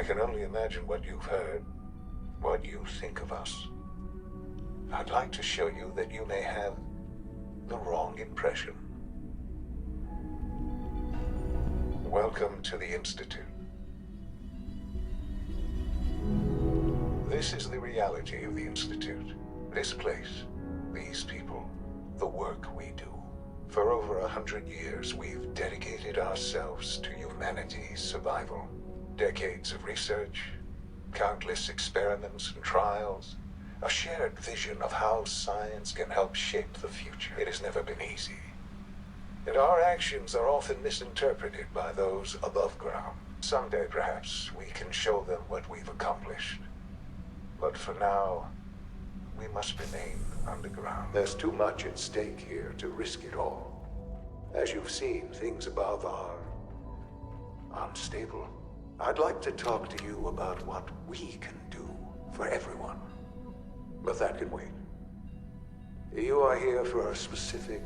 I can only imagine what you've heard, what you think of us. I'd like to show you that you may have the wrong impression. Welcome to the Institute. This is the reality of the Institute. This place, these people, the work we do. For over 100 years, we've dedicated ourselves to humanity's survival. Decades of research, countless experiments and trials, a shared vision of how science can help shape the future. It has never been easy. And our actions are often misinterpreted by those above ground. Someday, perhaps, we can show them what we've accomplished. But for now, we must remain underground. There's too much at stake here to risk it all. As you've seen, things above are unstable. I'd like to talk to you about what we can do for everyone. But that can wait. You are here for a specific,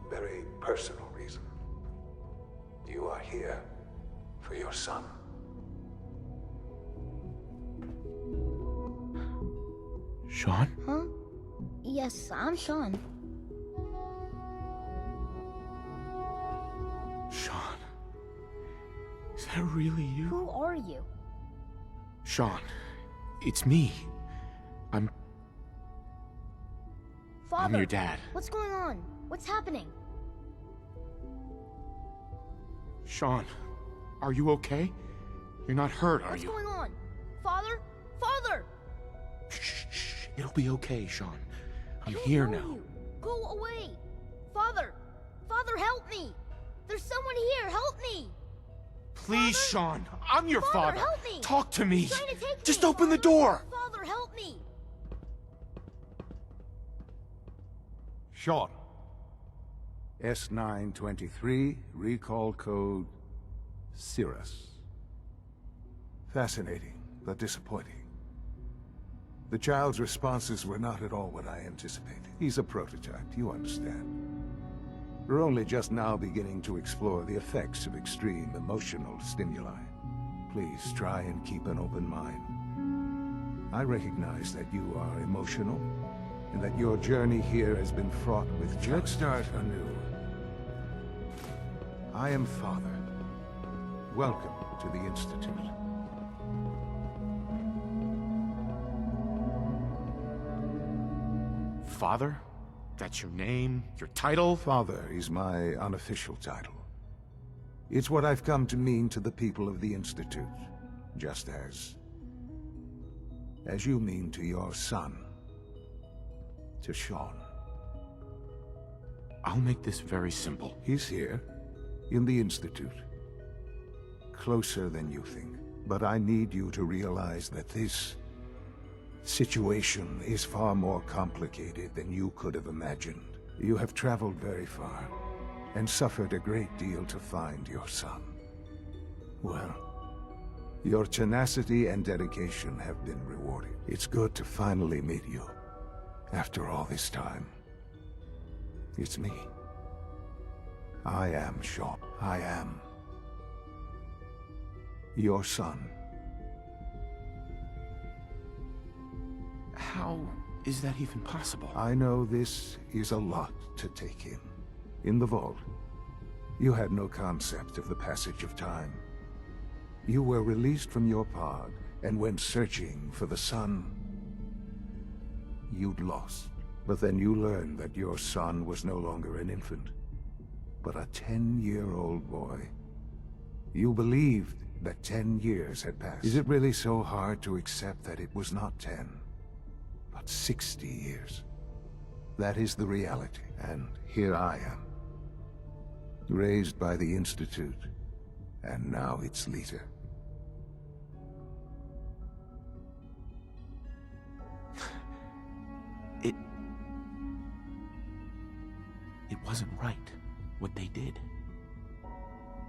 very personal reason. You are here for your son. Sean? Huh? Yes, I'm Sean. Sean? Is that really you? Who are you? Sean, it's me. Father, I'm your dad. What's going on? What's happening? Sean, are you okay? You're not hurt, are What's you? going on? Father? Father! Shh. It'll be okay, Sean. I'm I don't here know now. you. Go away! Father! Father, help me! There's someone here! Help me! Please, Father? Sean. I'm your Father, father. help me! Talk to me. He's trying to take Just me. open the door. Father, help me! Sean. S923, recall code Cirrus. Fascinating, but disappointing. The child's responses were not at all what I anticipated. He's a prototype, you understand. We're only just now beginning to explore the effects of extreme emotional stimuli. Please try and keep an open mind. I recognize that you are emotional, and that your journey here has been fraught with challenges. Let's start anew. I am Father. Welcome to the Institute. Father? That's your name? Your title? Father is my unofficial title. It's what I've come to mean to the people of the Institute, just as you mean to your son, to Sean. I'll make this very simple. He's here, in the Institute. Closer than you think. But I need you to realize that this situation is far more complicated than you could have imagined. You have traveled very far, and suffered a great deal to find your son. Well, your tenacity and dedication have been rewarded. It's good to finally meet you, after all this time. It's me. I am Sean. I am your son. How is that even possible? I know this is a lot to take in. In the vault, you had no concept of the passage of time. You were released from your pod and went searching for the son you'd lost. But then you learned that your son was no longer an infant, but a 10-year-old boy. You believed that 10 years had passed. Is it really so hard to accept that it was not 10, but 60 years? That is the reality, and here I am. Raised by the Institute, and now its leader. It wasn't right, what they did.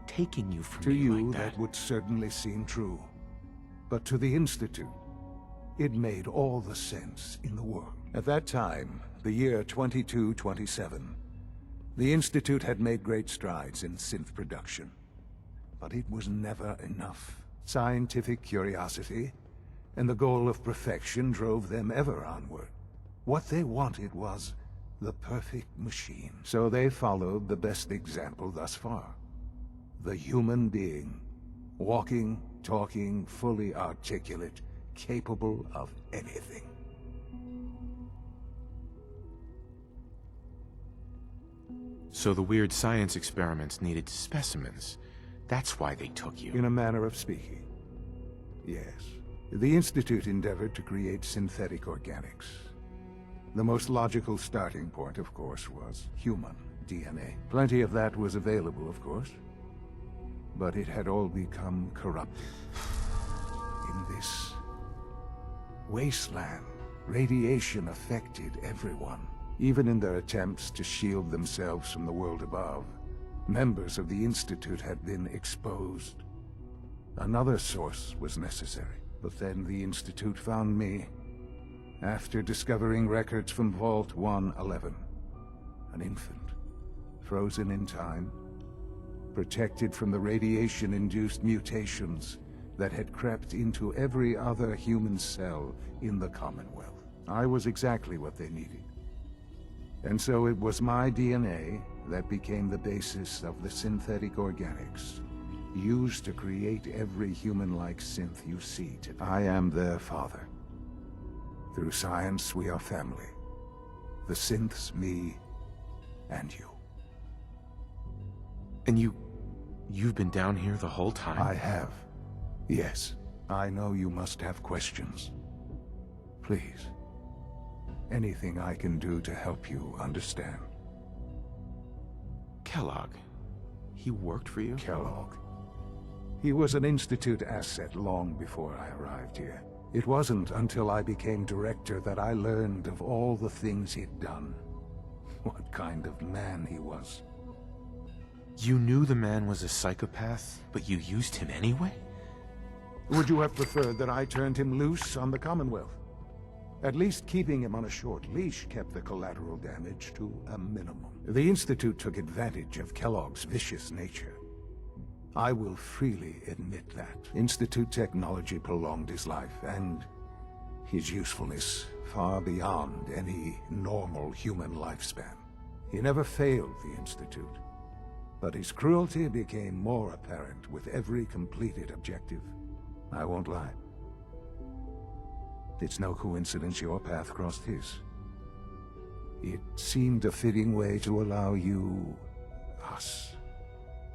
Taking you from To me you, like that would certainly seem true. But to the Institute, it made all the sense in the world. At that time, the year 2227, the Institute had made great strides in synth production. But it was never enough. Scientific curiosity and the goal of perfection drove them ever onward. What they wanted was the perfect machine. So they followed the best example thus far. The human being. Walking, talking, fully articulate, capable of anything. So the weird science experiments needed specimens. That's why they took you. In a manner of speaking. Yes. The Institute endeavored to create synthetic organics. The most logical starting point, of course, was human DNA. Plenty of that was available, of course. But it had all become corrupted. In this wasteland, radiation affected everyone. Even in their attempts to shield themselves from the world above, members of the Institute had been exposed. Another source was necessary. But then the Institute found me, after discovering records from Vault 111. An infant, frozen in time, protected from the radiation-induced mutations that had crept into every other human cell in the Commonwealth. I was exactly what they needed. And so it was my DNA that became the basis of the synthetic organics, used to create every human-like synth you see today. I am their father. Through science, we are family. The synths, me, and you. And you've been down here the whole time? I have. Yes. I know you must have questions. Please. Anything I can do to help you understand. Kellogg. He worked for you? Kellogg. He was an Institute asset long before I arrived here. It wasn't until I became director that I learned of all the things he'd done. What kind of man he was. You knew the man was a psychopath, but you used him anyway? Would you have preferred that I turned him loose on the Commonwealth? At least keeping him on a short leash kept the collateral damage to a minimum. The Institute took advantage of Kellogg's vicious nature. I will freely admit that. Institute technology prolonged his life, and his usefulness far beyond any normal human lifespan. He never failed the Institute, but his cruelty became more apparent with every completed objective. I won't lie. It's no coincidence your path crossed his. It seemed a fitting way to allow you, us,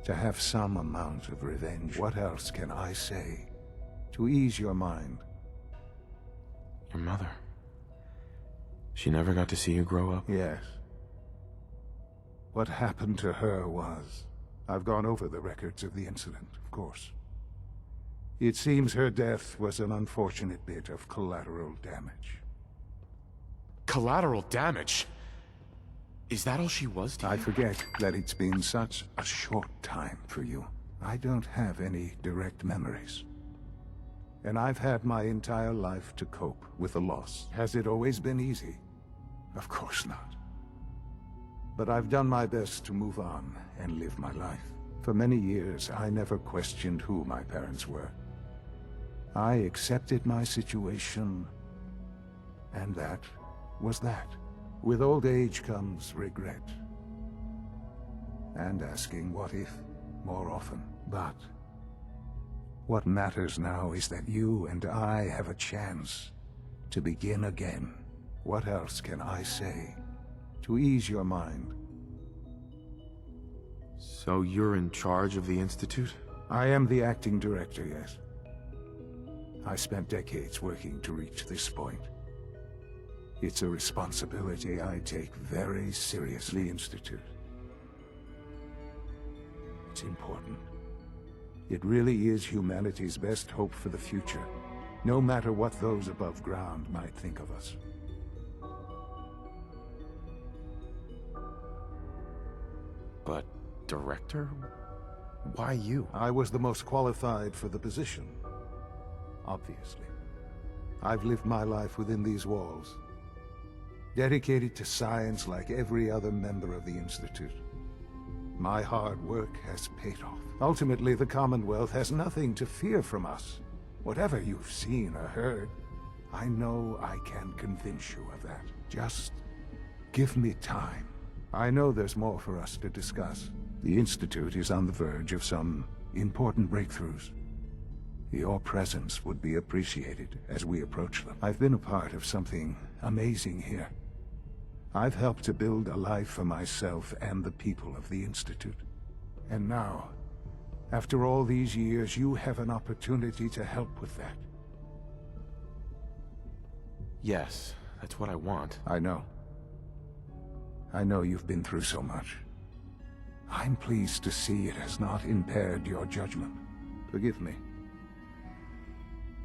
to have some amount of revenge. What else can I say to ease your mind? Your mother. She never got to see you grow up? Yes. What happened to her was... I've gone over the records of the incident, of course. It seems her death was an unfortunate bit of collateral damage. Collateral damage? Is that all she was to you? I forget that it's been such a short time for you. I don't have any direct memories. And I've had my entire life to cope with the loss. Has it always been easy? Of course not. But I've done my best to move on and live my life. For many years, I never questioned who my parents were. I accepted my situation, and that was that. With old age comes regret. And asking what if more often. But what matters now is that you and I have a chance to begin again. What else can I say to ease your mind? So you're in charge of the Institute? I am the acting director, yes. I spent decades working to reach this point. It's a responsibility I take very seriously, Institute. It's important. It really is humanity's best hope for the future, no matter what those above ground might think of us. But, director? Why you? I was the most qualified for the position, obviously. I've lived my life within these walls, dedicated to science like every other member of the Institute. My hard work has paid off. Ultimately, the Commonwealth has nothing to fear from us. Whatever you've seen or heard, I know I can convince you of that. Just give me time. I know there's more for us to discuss. The Institute is on the verge of some important breakthroughs. Your presence would be appreciated as we approach them. I've been a part of something amazing here. I've helped to build a life for myself and the people of the Institute. And now, after all these years, you have an opportunity to help with that. Yes, that's what I want. I know. I know you've been through so much. I'm pleased to see it has not impaired your judgment. Forgive me.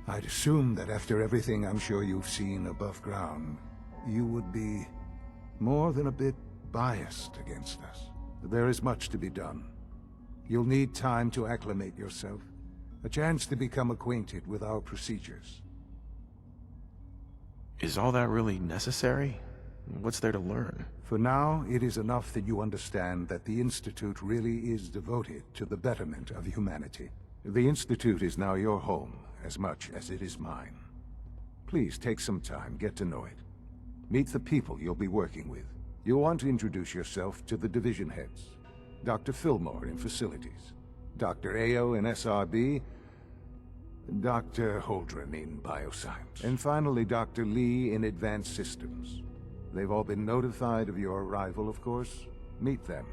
I'd assume that after everything I'm sure you've seen above ground, you would be more than a bit biased against us. There is much to be done. You'll need time to acclimate yourself, a chance to become acquainted with our procedures. Is all that really necessary? What's there to learn? For now, it is enough that you understand that the Institute really is devoted to the betterment of humanity. The Institute is now your home, as much as it is mine. Please take some time, get to know it. Meet the people you'll be working with. You'll want to introduce yourself to the division heads. Dr. Fillmore in Facilities, Dr. Ayo in SRB, Dr. Holdren in Bioscience, and finally Dr. Lee in Advanced Systems. They've all been notified of your arrival, of course. Meet them,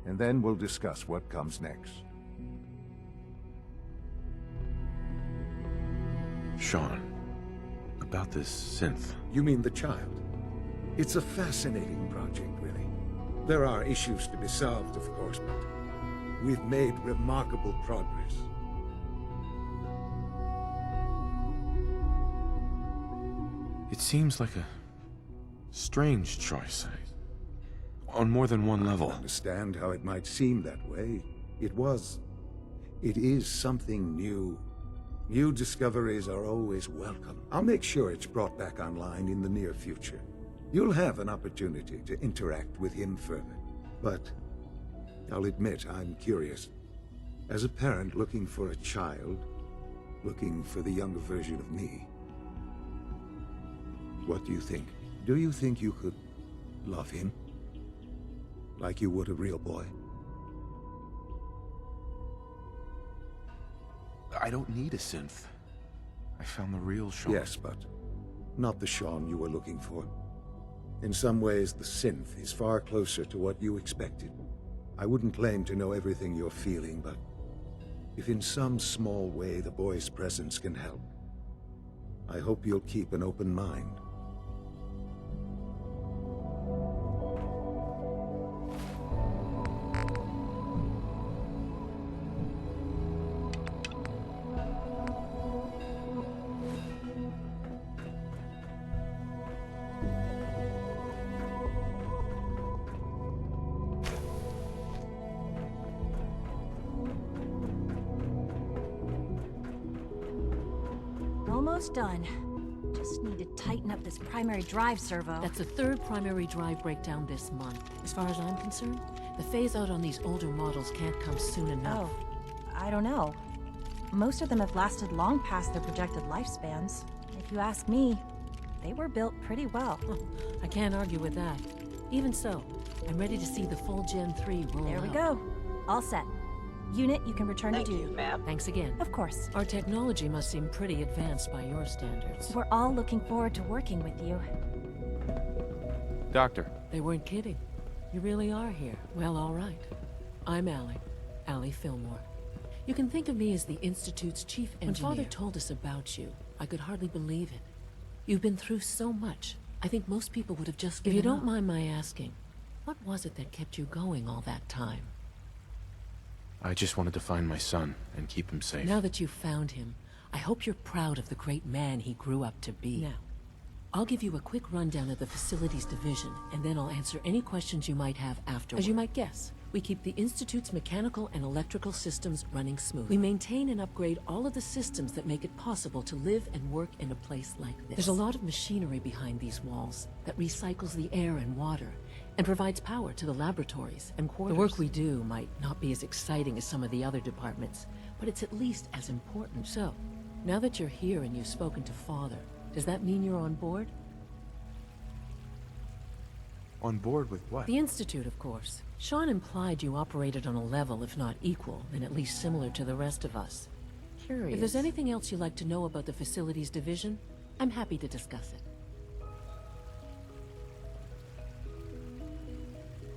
and then we'll discuss what comes next. Sean, about this synth. You mean the child? It's a fascinating project, really. There are issues to be solved, of course, but we've made remarkable progress. It seems like a strange choice. On more than one level. I understand how it might seem that way. It is something new. New discoveries are always welcome. I'll make sure it's brought back online in the near future. You'll have an opportunity to interact with him further. But I'll admit I'm curious. As a parent looking for a child, looking for the younger version of me, what do you think? Do you think you could love him? Like you would a real boy? I don't need a synth. I found the real Sean. Yes, but not the Sean you were looking for. In some ways, the synth is far closer to what you expected. I wouldn't claim to know everything you're feeling, but if in some small way the boy's presence can help, I hope you'll keep an open mind. Almost done. Just need to tighten up this primary drive servo. That's the third primary drive breakdown this month. As far as I'm concerned, the phase-out on these older models can't come soon enough. Oh, I don't know. Most of them have lasted long past their projected lifespans. If you ask me, they were built pretty well. I can't argue with that. Even so, I'm ready to see the full Gen 3 roll There we out. go. All set. Unit, you can return to duty. Thanks again. Of course. Our technology must seem pretty advanced by your standards. We're all looking forward to working with you. Doctor. They weren't kidding. You really are here. Well, all right. I'm Allie Fillmore. You can think of me as the Institute's chief engineer. When Father told us about you, I could hardly believe it. You've been through so much. I think most people would have just given up. If you don't mind my asking, what was it that kept you going all that time? I just wanted to find my son and keep him safe. Now that you've found him, I hope you're proud of the great man he grew up to be. Now, I'll give you a quick rundown of the Facilities Division, and then I'll answer any questions you might have afterward. As you might guess, we keep the Institute's mechanical and electrical systems running smooth. We maintain and upgrade all of the systems that make it possible to live and work in a place like this. There's a lot of machinery behind these walls that recycles the air and water, and provides power to the laboratories and quarters. The work we do might not be as exciting as some of the other departments, but it's at least as important. So, now that you're here and you've spoken to Father, does that mean you're on board? On board with what? The Institute, of course. Sean implied you operated on a level, if not equal, then at least similar to the rest of us. Curious. If there's anything else you'd like to know about the facilities division, I'm happy to discuss it.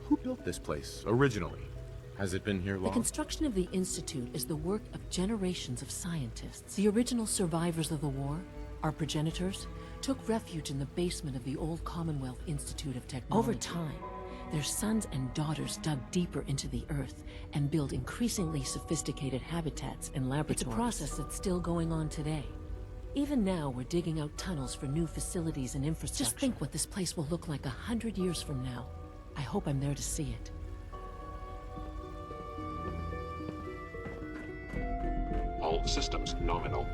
Who built this place, originally? Has it been here The long? construction of the Institute is the work of generations of scientists. The original survivors of the war, our progenitors, took refuge in the basement of the old Commonwealth Institute of Technology. Over time, their sons and daughters dug deeper into the earth and built increasingly sophisticated habitats and laboratories. It's a process that's still going on today. Even now, we're digging out tunnels for new facilities and infrastructure. Just think what this place will look like 100 years from now. I hope I'm there to see it. All systems nominal.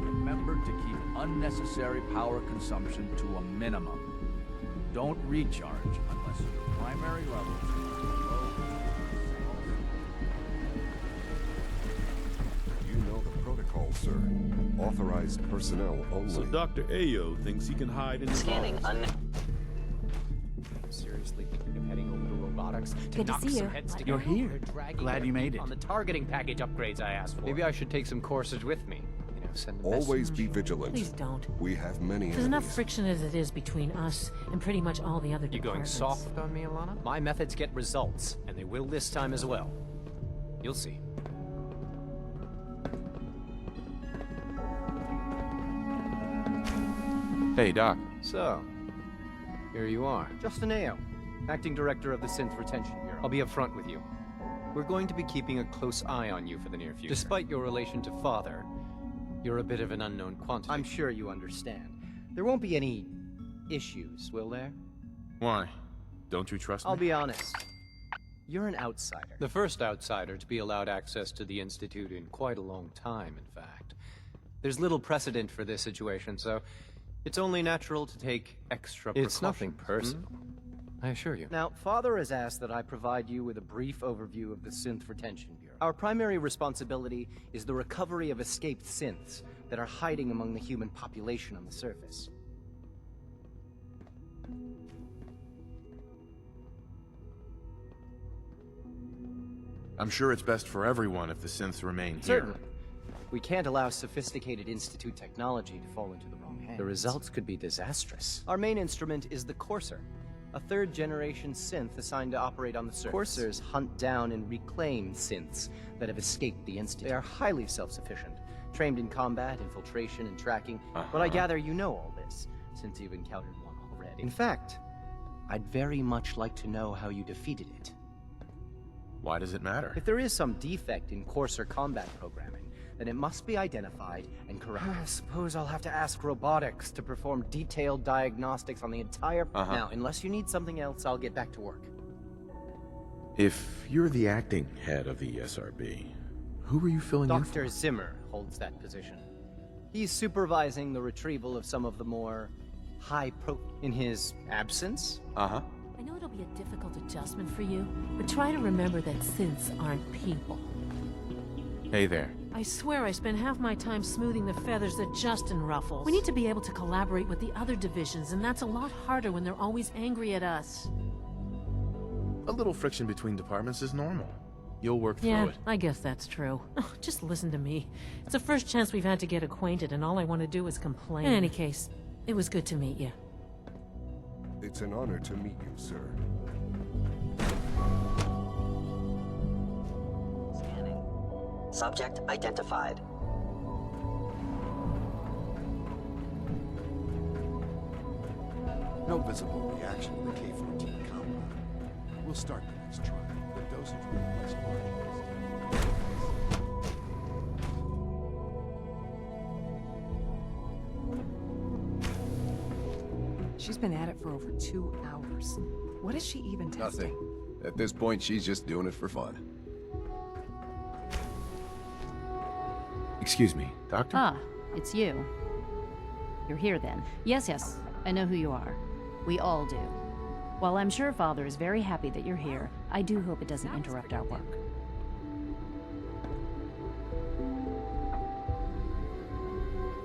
Remember to keep unnecessary power consumption to a minimum. Don't recharge unless your primary levels are low. You know the protocol, sir. Authorized personnel only. So Dr. Ayo thinks he can hide in the Scanning Seriously thinking of heading over to robotics to Good to knock see some you. heads together. You're here. They're dragging Glad you made it. on the targeting package upgrades I asked for. Maybe I should take some courses with me. You know, send a Always message. be vigilant. Please don't. We have many There's enough enemies. friction as it is between us and pretty much all the other You going departments. soft on me, Alana? My methods get results, and they will this time as well. You'll see. Hey, Doc. So, here you are. Justin Ayo, Acting Director of the Synth Retention Bureau. I'll be upfront with you. We're going to be keeping a close eye on you for the near future. Despite your relation to Father, you're a bit of an unknown quantity. I'm sure you understand. There won't be any issues, will there? Why? Don't you trust me? I'll be honest. You're an outsider. The first outsider to be allowed access to the Institute in quite a long time, in fact. There's little precedent for this situation, so it's only natural to take extra precautions. It's nothing personal, I assure you. Now, Father has asked that I provide you with a brief overview of the Synth Retention Bureau. Our primary responsibility is the recovery of escaped synths that are hiding among the human population on the surface. I'm sure it's best for everyone if the synths remain here. Certainly. We can't allow sophisticated Institute technology to fall into the wrong hands. The results could be disastrous. Our main instrument is the Courser, a third-generation synth assigned to operate on the surface. Coursers hunt down and reclaim synths that have escaped the Institute. They are highly self-sufficient, trained in combat, infiltration, and tracking. But I gather you know all this, since you've encountered one already. In fact, I'd very much like to know how you defeated it. Why does it matter? If there is some defect in Courser combat programming, then it must be identified and corrected. I suppose I'll have to ask robotics to perform detailed diagnostics on the entire... Now, unless you need something else, I'll get back to work. If you're the acting head of the SRB, who are you filling in for? Dr. Zimmer holds that position. He's supervising the retrieval of some of the more in his absence. Uh-huh. I know it'll be a difficult adjustment for you, but try to remember that synths aren't people. Hey there. I swear I spend half my time smoothing the feathers that Justin ruffles. We need to be able to collaborate with the other divisions, and that's a lot harder when they're always angry at us. A little friction between departments is normal. You'll work through Yeah, it. I guess that's true. Oh, just listen to me. It's the first chance we've had to get acquainted, and all I want to do is complain. In any case, it was good to meet you. It's an honor to meet you, sir. Scanning. Subject identified. No visible reaction to the K-14 compound. We'll start the next trial. The dosage will be less large. She's been at it for over 2 hours. What is she even testing? Nothing. At this point, she's just doing it for fun. Excuse me, Doctor? Ah, it's you. You're here then. Yes, I know who you are. We all do. While I'm sure Father is very happy that you're here, I do hope it doesn't interrupt our work.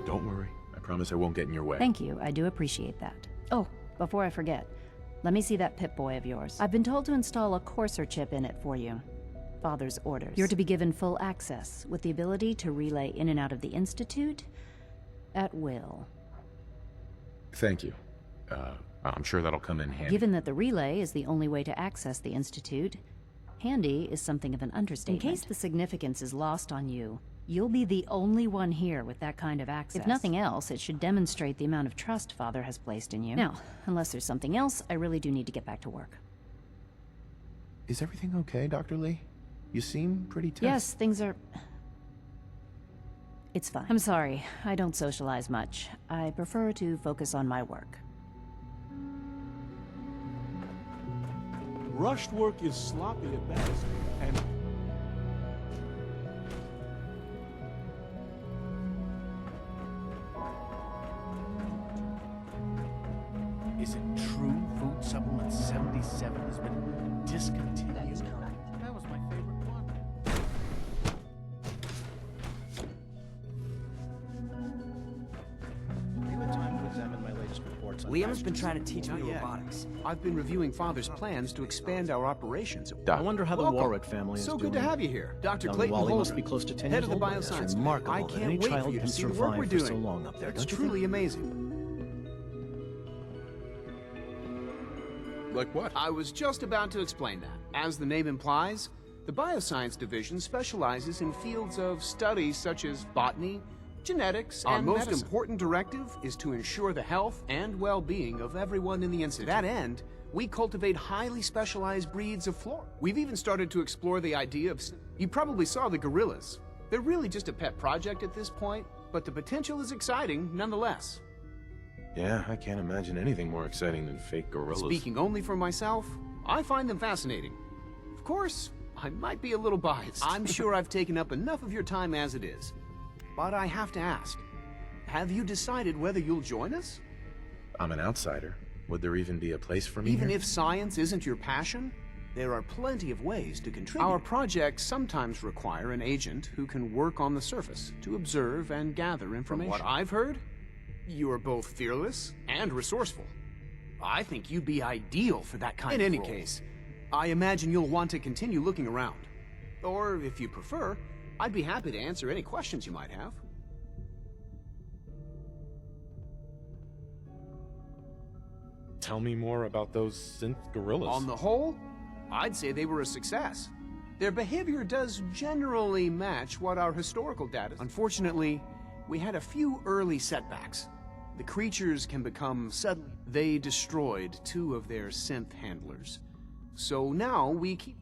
Don't worry. I promise I won't get in your way. Thank you, I do appreciate that. Oh, before I forget, let me see that Pip-Boy of yours. I've been told to install a Courser chip in it for you. Father's orders. You're to be given full access, with the ability to relay in and out of the Institute at will. Thank you. I'm sure that'll come in handy. Given that the relay is the only way to access the Institute, handy is something of an understatement. In case the significance is lost on you, you'll be the only one here with that kind of access. If nothing else, it should demonstrate the amount of trust Father has placed in you. Now, unless there's something else, I really do need to get back to work. Is everything okay, Dr. Lee? You seem pretty tense. Yes, things are... It's fine. I'm sorry, I don't socialize much. I prefer to focus on my work. Rushed work is sloppy at best, and... Is it true Food Supplement 77 has been discontinued? That is correct. That was my favorite one. You had time to examine my latest reports on Liam's been trying to teach me robotics. I've been reviewing Father's plans to expand our operations. I wonder how the Warwick family is so doing. good to have you here. Dr. Young Clayton Wally Holder, must be close to 10 head years of the old. bioscience. It's remarkable I that can't any wait child for you to can see the work survive we're for doing. so long up there, It's don't you truly think? amazing. Like what? I was just about to explain that. As the name implies, the Bioscience Division specializes in fields of study such as botany, genetics, and Our most important directive is to ensure the health and well-being of everyone in the Institute. To that end, we cultivate highly specialized breeds of flora. We've even started to explore the idea of... You probably saw the gorillas. They're really just a pet project at this point, but the potential is exciting nonetheless. Yeah, I can't imagine anything more exciting than fake gorillas. Speaking only for myself, I find them fascinating. Of course, I might be a little biased. I'm sure I've taken up enough of your time as it is. But I have to ask, have you decided whether you'll join us? I'm an outsider. Would there even be a place for me Even here? if science isn't your passion, there are plenty of ways to contribute. Our projects sometimes require an agent who can work on the surface to observe and gather information. From what I've heard, you are both fearless and resourceful. I think you'd be ideal for that kind of role. In any case, I imagine you'll want to continue looking around. Or, if you prefer, I'd be happy to answer any questions you might have. Tell me more about those synth gorillas. On the whole, I'd say they were a success. Their behavior does generally match what our historical data... Unfortunately, we had a few early setbacks. The creatures can become suddenly... They destroyed 2 of their synth handlers. So now we keep...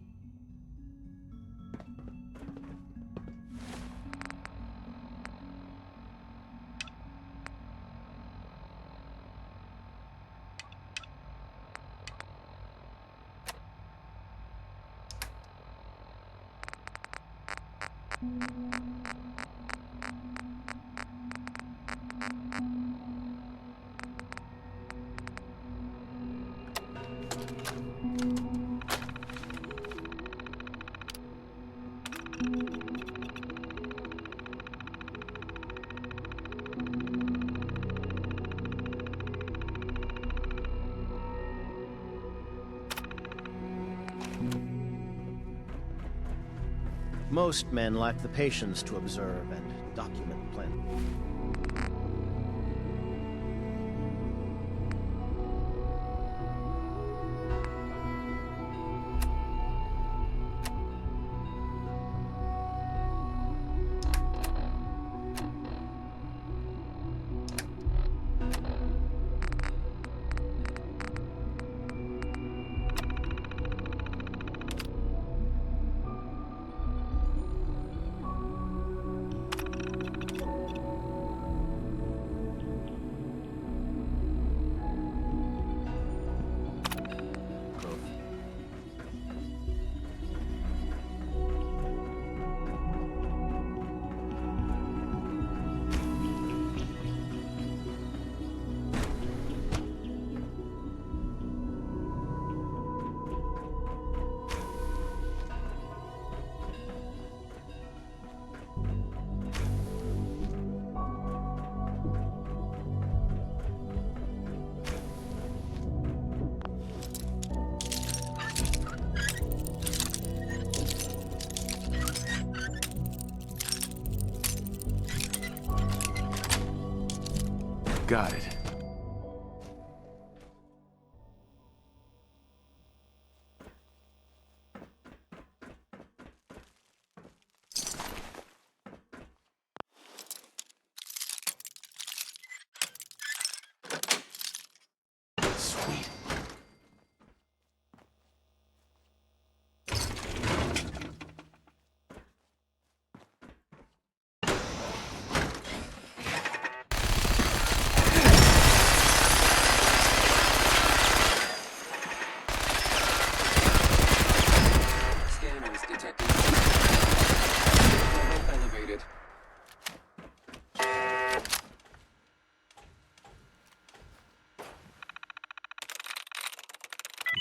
Most men lack the patience to observe and document plans. Got it.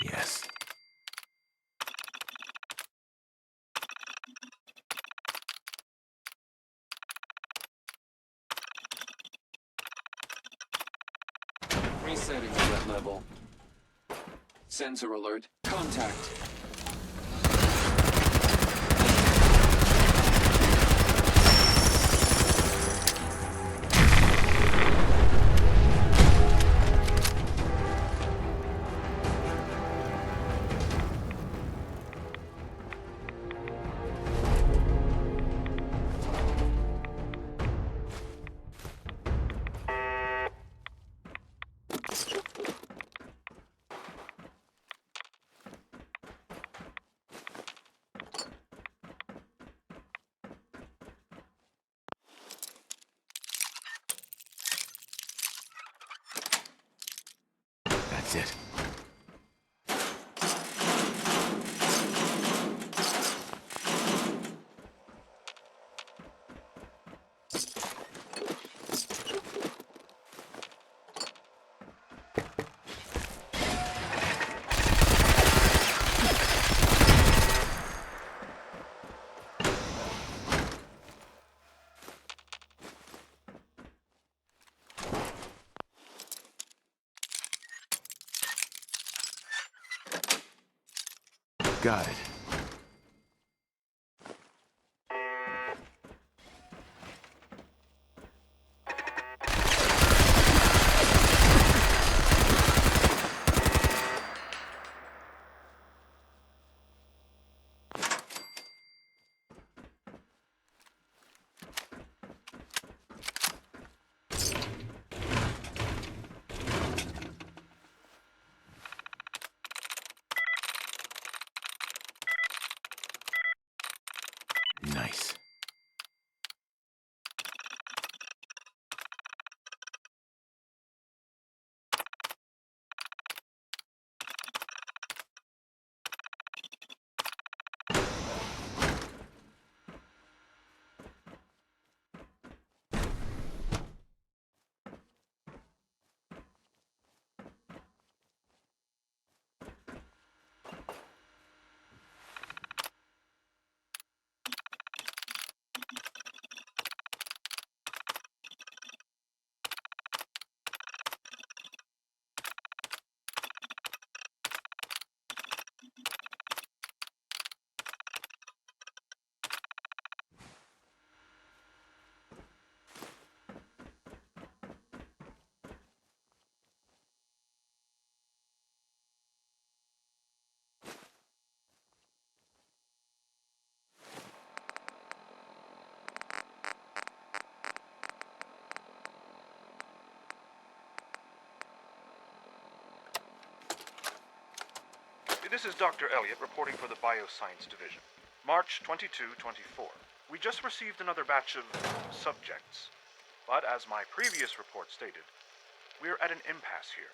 Yes. Resetting threat level. Sensor alert. Contact. That's it. Got it. Nice. This is Dr. Elliot reporting for the Bioscience Division. March 22-24. We just received another batch of subjects. But as my previous report stated, we're at an impasse here.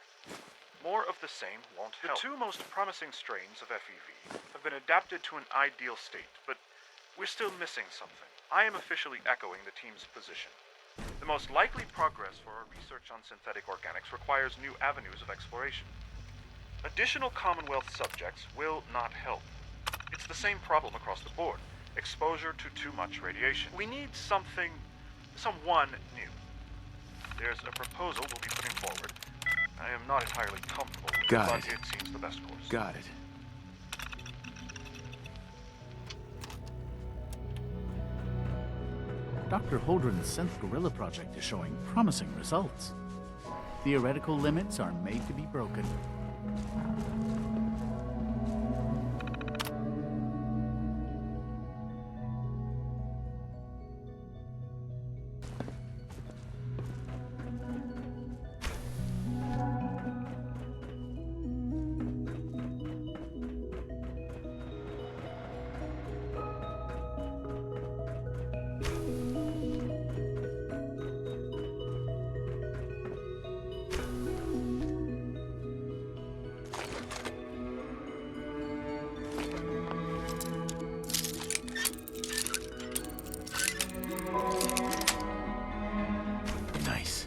More of the same won't help. The two most promising strains of FEV have been adapted to an ideal state, but we're still missing something. I am officially echoing the team's position. The most likely progress for our research on synthetic organics requires new avenues of exploration. Additional Commonwealth subjects will not help. It's the same problem across the board. Exposure to too much radiation. We need someone new. There's a proposal we'll be putting forward. I am not entirely comfortable with it, but it seems the best course. Got it. Dr. Holdren's synth gorilla project is showing promising results. Theoretical limits are made to be broken. Nice.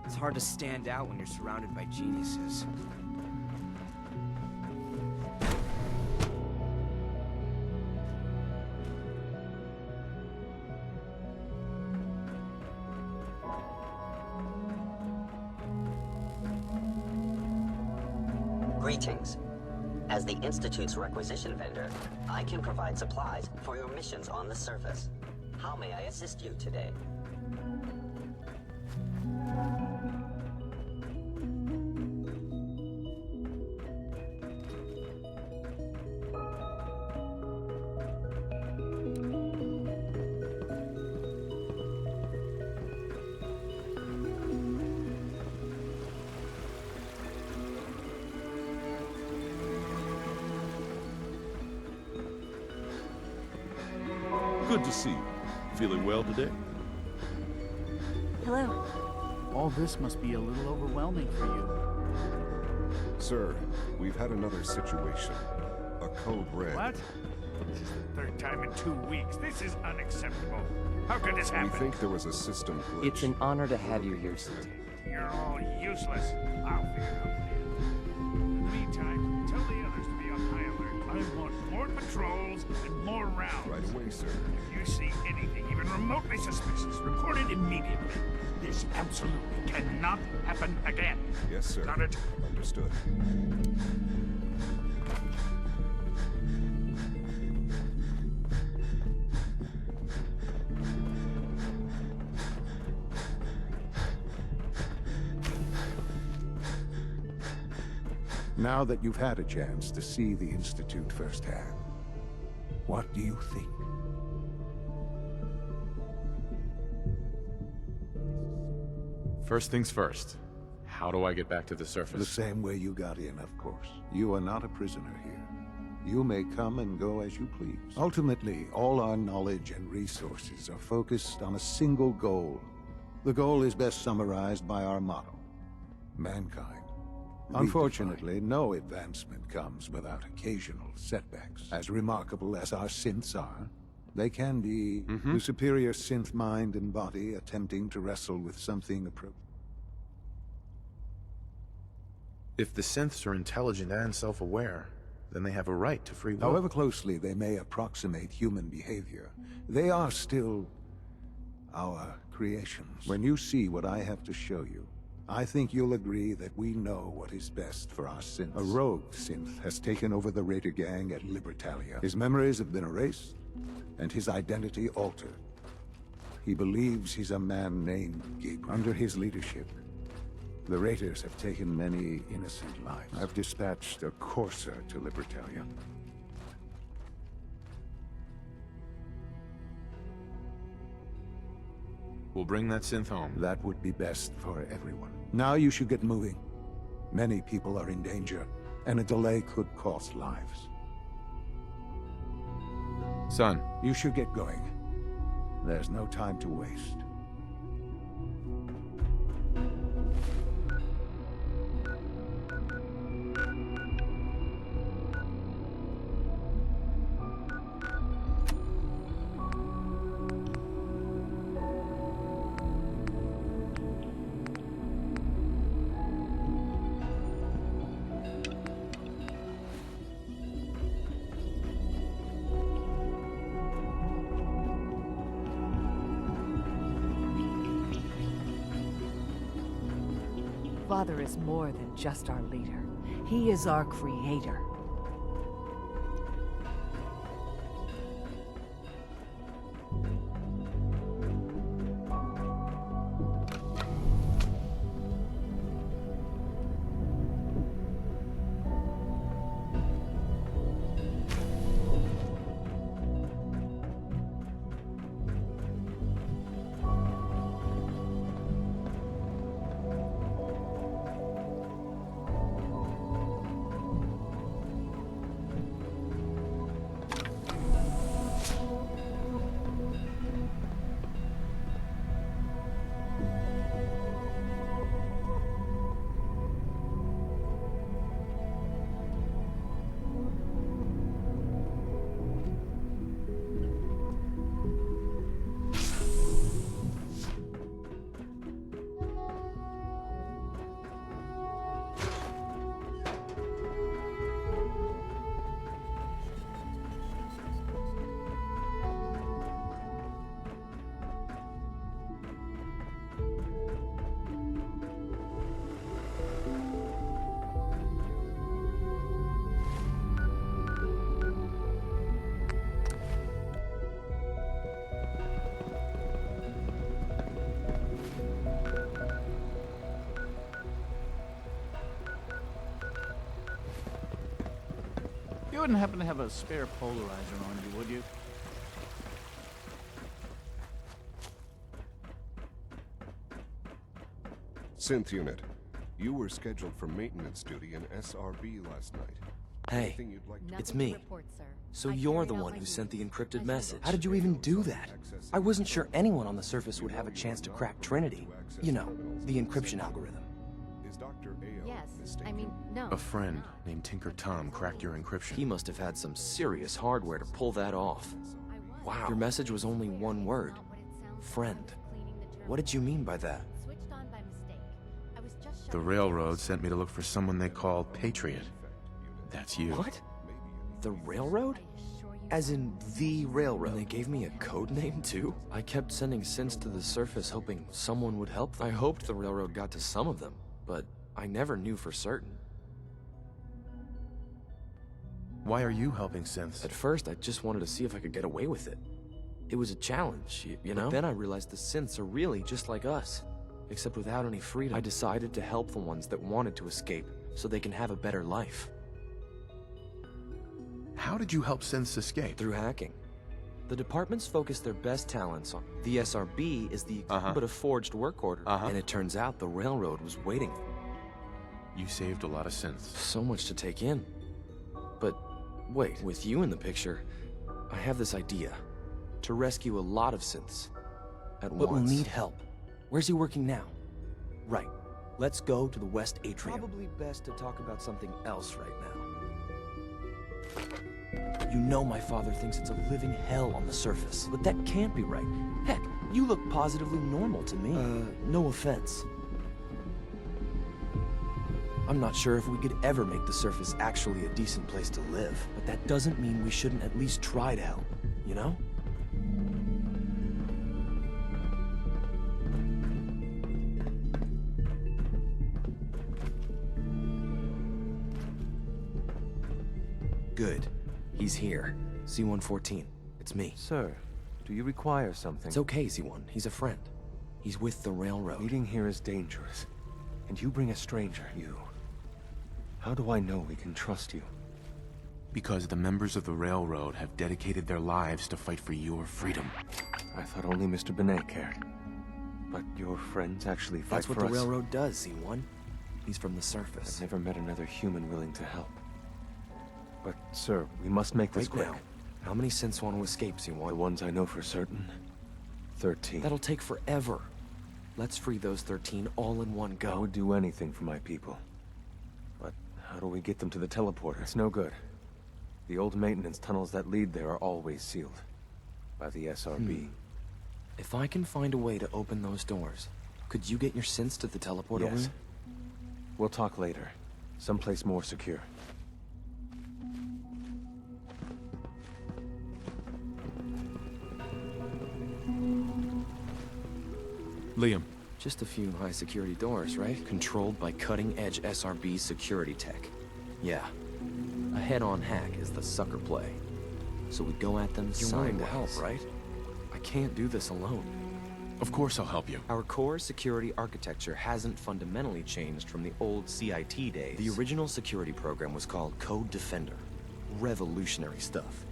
It's hard to stand out when you're surrounded by geniuses. Greetings. As the Institute's requisition vendor, I can provide supplies for your missions on the surface. How may I assist you today? Good to see you. Feeling well today? Hello. All this must be a little overwhelming for you. Sir, we've had another situation. A code red. What? This is the third time in 2 weeks. This is unacceptable. How could this happen? We think there was a system glitch. It's an honor to have you here, sir. You're all useless. I'll figure it out later. In the meantime, tell the others to be on high alert. I want more patrols and more rounds. Right away, sir. If you see anything even remotely suspicious, report it immediately. This absolutely cannot happen again. Yes, sir. Got it? Understood. Now that you've had a chance to see the Institute firsthand, what do you think? First things first. How do I get back to the surface? The same way you got in, of course. You are not a prisoner here. You may come and go as you please. Ultimately, all our knowledge and resources are focused on a single goal. The goal is best summarized by our motto: mankind. Unfortunately, no advancement comes without occasional setbacks. As remarkable as our synths are, they can be the superior synth mind and body attempting to wrestle with something appropriate. If the synths are intelligent and self-aware, then they have a right to free will. However closely they may approximate human behavior, they are still our creations. When you see what I have to show you, I think you'll agree that we know what is best for our synths. A rogue synth has taken over the Raider gang at Libertalia. His memories have been erased, and his identity altered. He believes he's a man named Gabriel. Under his leadership, the Raiders have taken many innocent lives. I've dispatched a courser to Libertalia. We'll bring that synth home. That would be best for everyone. Now you should get moving. Many people are in danger, and a delay could cost lives. Son. You should get going. There's no time to waste. Father is more than just our leader. He is our creator. You wouldn't happen to have a spare polarizer on you, would you? Synth unit, you were scheduled for maintenance duty in SRB last night. Hey, it's me. So you're the one who sent the encrypted message. How did you even do that? I wasn't sure anyone on the surface would have a chance to crack Trinity. You know, the encryption algorithm. Is Dr. A.L. Yes, I mean, no. A friend named Tinker Tom cracked your encryption. He must have had some serious hardware to pull that off. Wow. Your message was only one word. Friend. What did you mean by that? The railroad sent me to look for someone they call Patriot. That's you. What? The railroad? As in the railroad? And they gave me a code name too? I kept sending synths to the surface hoping someone would help them. I hoped the railroad got to some of them, but I never knew for certain. Why are you helping synths? At first, I just wanted to see if I could get away with it. It was a challenge, you know? But then I realized the synths are really just like us, except without any freedom. I decided to help the ones that wanted to escape, so they can have a better life. How did you help synths escape? Through hacking. The departments focus their best talents on. The SRB is the but a forged work order, and it turns out the railroad was waiting. You saved a lot of synths. So much to take in. But wait, with you in the picture, I have this idea. To rescue a lot of synths at once. But we'll need help. Where's he working now? Right. Let's go to the West Atrium. Probably best to talk about something else right now. You know my father thinks it's a living hell on the surface, but that can't be right. Heck, you look positively normal to me. No offense. I'm not sure if we could ever make the surface actually a decent place to live, but that doesn't mean we shouldn't at least try to help, you know? Good. He's here. C-114. It's me. Sir, do you require something? It's okay, Z-1. He's a friend. He's with the railroad. Meeting here is dangerous. And you bring a stranger. You. How do I know we can trust you? Because the members of the railroad have dedicated their lives to fight for your freedom. I thought only Mr. Benet cared. But your friends actually fight for us? That's what the railroad does, Z-1. He's from the surface. I've never met another human willing to help. But, sir, we must make this quick. Now, how many synths want to escape, Z-1? The ones I know for certain. 13. That'll take forever. Let's free those 13 all in one go. I would do anything for my people. But how do we get them to the teleporter? It's no good. The old maintenance tunnels that lead there are always sealed. By the SRB. If I can find a way to open those doors, could you get your synths to the teleporter room? We'll talk later. Someplace more secure. Liam. Just a few high-security doors, right? Controlled by cutting-edge SRB security tech. Yeah. A head-on hack is the sucker play. So we go at them sideways. You're willing to help, right? I can't do this alone. Of course I'll help you. Our core security architecture hasn't fundamentally changed from the old CIT days. The original security program was called Code Defender. Revolutionary stuff.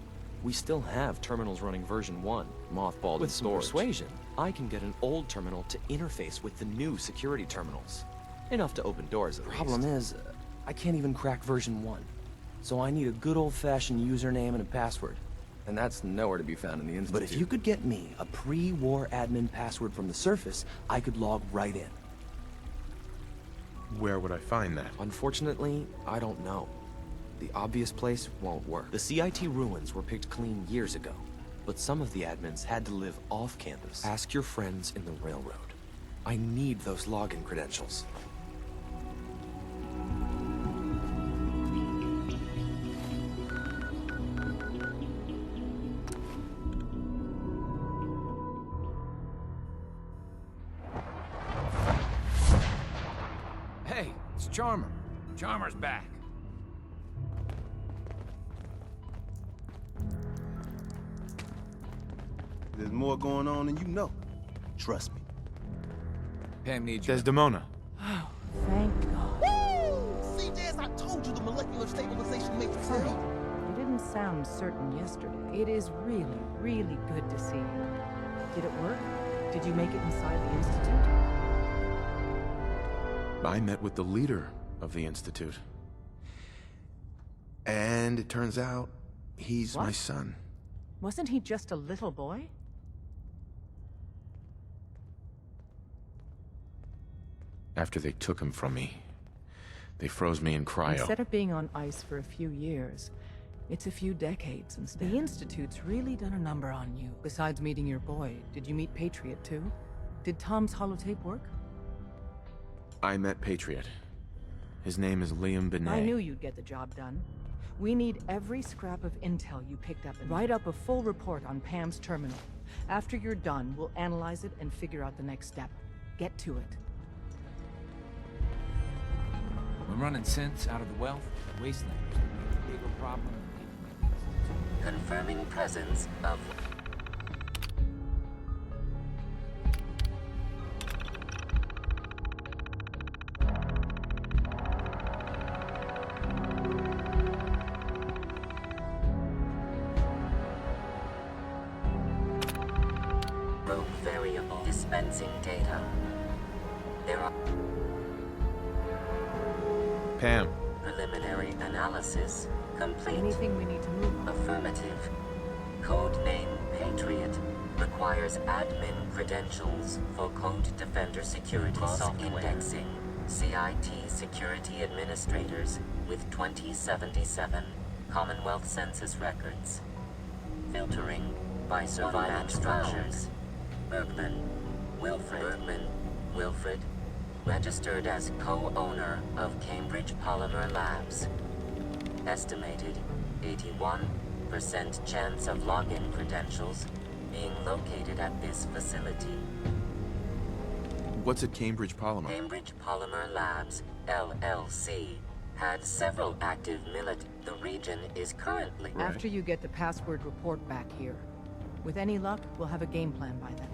We still have terminals running version 1, mothballed with some persuasion. I can get an old terminal to interface with the new security terminals. Enough to open doors, at least. Problem is, I can't even crack version 1. So I need a good old-fashioned username and a password. And that's nowhere to be found in the Institute. But if you could get me a pre-war admin password from the surface, I could log right in. Where would I find that? Unfortunately, I don't know. The obvious place won't work. The CIT ruins were picked clean years ago, but some of the admins had to live off campus. Ask your friends in the railroad. I need those login credentials. Hey, it's Charmer. Charmer's back. There's more going on than you know. Trust me. Pam needs you. Desdemona. Oh, thank God. Woo! See, Jazz, I told you the molecular stabilization matrix held. You sound certain yesterday. It is really, really good to see you. Did it work? Did you make it inside the Institute? I met with the leader of the Institute. And it turns out, he's my son. Wasn't he just a little boy? After they took him from me, they froze me in cryo. Instead of being on ice for a few years, it's a few decades instead. The Institute's really done a number on you. Besides meeting your boy, did you meet Patriot too? Did Tom's holotape work? I met Patriot. His name is Liam Benet. I knew you'd get the job done. We need every scrap of intel you picked up and write up a full report on Pam's terminal. After you're done, we'll analyze it and figure out the next step. Get to it. We're running synths out of the wealth. Wasteland is a bigger problem. Confirming presence of... rogue variable dispensing data. There are... Pam. Preliminary analysis complete. Anything we need to move on? Affirmative. Codename Patriot requires admin credentials for Code Defender security software. Indexing CIT security administrators with 2077 Commonwealth Census records. Filtering by surviving structures. Bergman. Wilfred. Registered as co-owner of Cambridge Polymer Labs. Estimated 81% chance of login credentials being located at this facility. What's at Cambridge Polymer? Cambridge Polymer Labs, LLC, had several active The region is currently... After you get the password report back here. With any luck, we'll have a game plan by then.